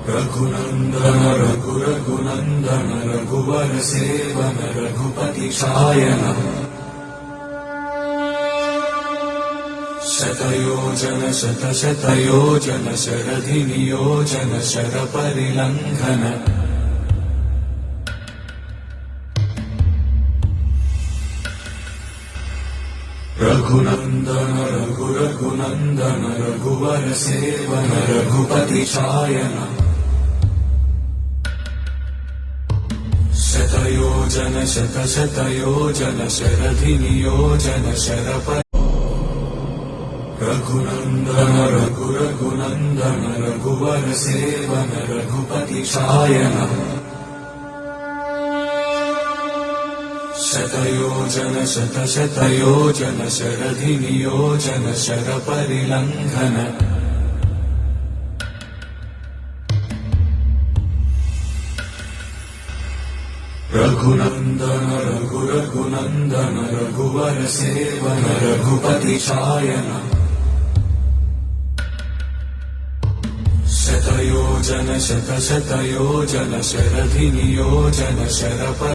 रघुनन्दन रघुनन्दन रघुवर seven Raghupati Shayan शतयोजन शतशतयोजन शरधि नियोजन शरपरिलङ्घन रघुनन्दन रघुनन्दन रघुवर seven Raghupati Shayan शतयोजन शतशतयोजन शरधि नियोजन शरपरिलङ्घन रघुनन्दन रघुनन्दन रघुवर seven Raghupati Shayan शतयोजन शतशतयोजन शरधि नियोजन शरपरिलङ्घन रघुनन्दन रघुनन्दन रघुवर सेवन रघुपति शायन शतयोजन शतशतयोजन शरधि नियोजन शरपरिलङ्घन